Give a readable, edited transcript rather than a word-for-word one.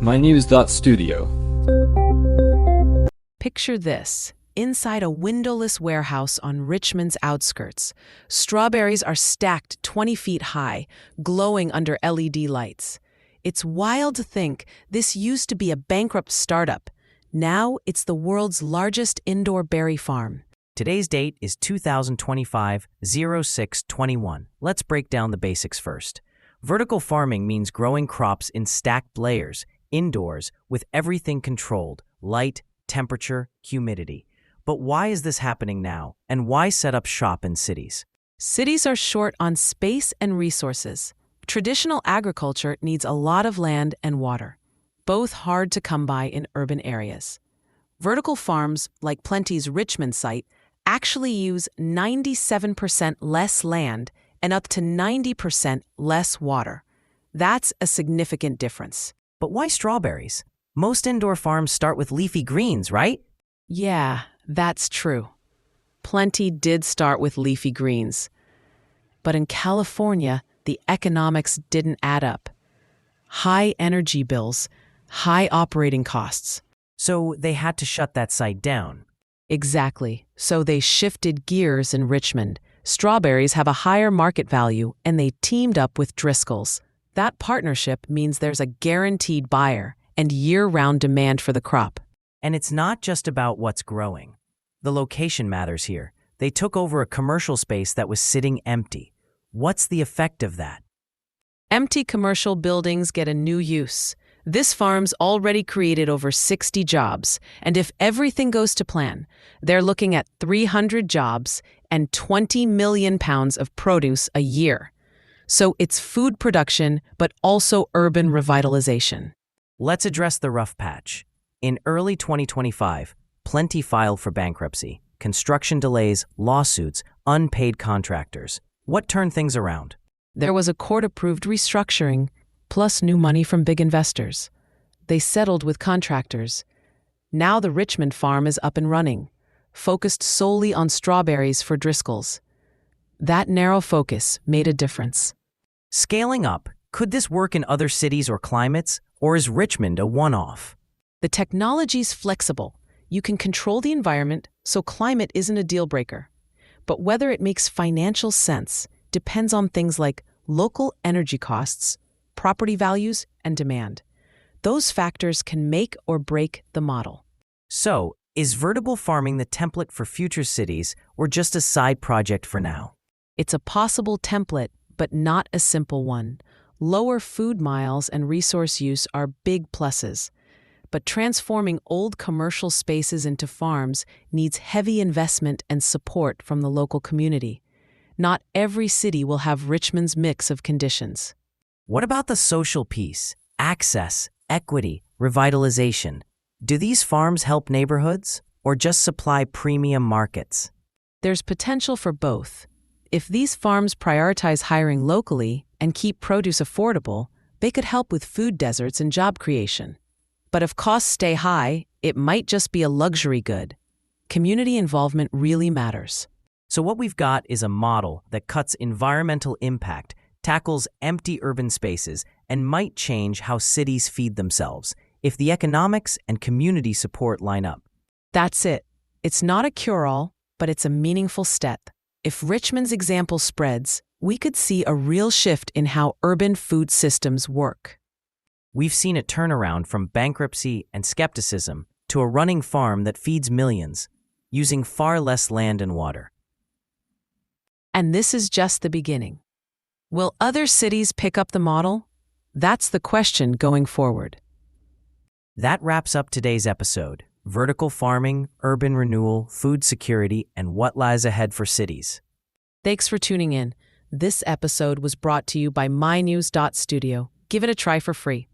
mynews.studio. Picture this. Inside a windowless warehouse on Richmond's outskirts, strawberries are stacked 20 feet high, glowing under LED lights. It's wild to think this used to be a bankrupt startup. Now it's the world's largest indoor berry farm. Today's date is 2025-06-21. Let's break down the basics first. Vertical farming means growing crops in stacked layers, indoors, with everything controlled: light, temperature, humidity. But why is this happening now, and why set up shop in cities? Cities are short on space and resources. Traditional agriculture needs a lot of land and water, both hard to come by in urban areas. Vertical farms, like Plenty's Richmond site, actually use 97% less land and up to 90% less water. That's a significant difference. But why strawberries? Most indoor farms start with leafy greens, right? Yeah, that's true. Plenty did start with leafy greens. But in California, the economics didn't add up. High energy bills, high operating costs. So they had to shut that site down. Exactly. So they shifted gears in Richmond. Strawberries have a higher market value, and they teamed up with Driscoll's. That partnership means there's a guaranteed buyer and year-round demand for the crop. And it's not just about what's growing. The location matters here. They took over a commercial space that was sitting empty. What's the effect of that? Empty commercial buildings get a new use. This farm's already created over 60 jobs, and if everything goes to plan, they're looking at 300 jobs and 20 million pounds of produce a year. So it's food production, but also urban revitalization. Let's address the rough patch. In early 2025, Plenty filed for bankruptcy. Construction delays, lawsuits, unpaid contractors. What turned things around? There was a court-approved restructuring, plus new money from big investors. They settled with contractors. Now the Richmond farm is up and running, focused solely on strawberries for Driscoll's. That narrow focus made a difference. Scaling up, could this work in other cities or climates, or is Richmond a one-off? The technology's flexible. You can control the environment, so climate isn't a deal breaker. But whether it makes financial sense depends on things like local energy costs, property values, and demand. Those factors can make or break the model. So, is vertical farming the template for future cities, or just a side project for now? It's a possible template, but not a simple one. Lower food miles and resource use are big pluses. But transforming old commercial spaces into farms needs heavy investment and support from the local community. Not every city will have Richmond's mix of conditions. What about the social piece? Access, equity, revitalization. Do these farms help neighborhoods, or just supply premium markets? There's potential for both. If these farms prioritize hiring locally and keep produce affordable, they could help with food deserts and job creation. But if costs stay high, it might just be a luxury good. Community involvement really matters. So what we've got is a model that cuts environmental impact, tackles empty urban spaces, and might change how cities feed themselves if the economics and community support line up. That's it. It's not a cure-all, but it's a meaningful step. If Richmond's example spreads, we could see a real shift in how urban food systems work. We've seen a turnaround from bankruptcy and skepticism to a running farm that feeds millions, using far less land and water. And this is just the beginning. Will other cities pick up the model? That's the question going forward. That wraps up today's episode. Vertical farming, urban renewal, food security, and what lies ahead for cities. Thanks for tuning in. This episode was brought to you by mynews.studio. Give it a try for free.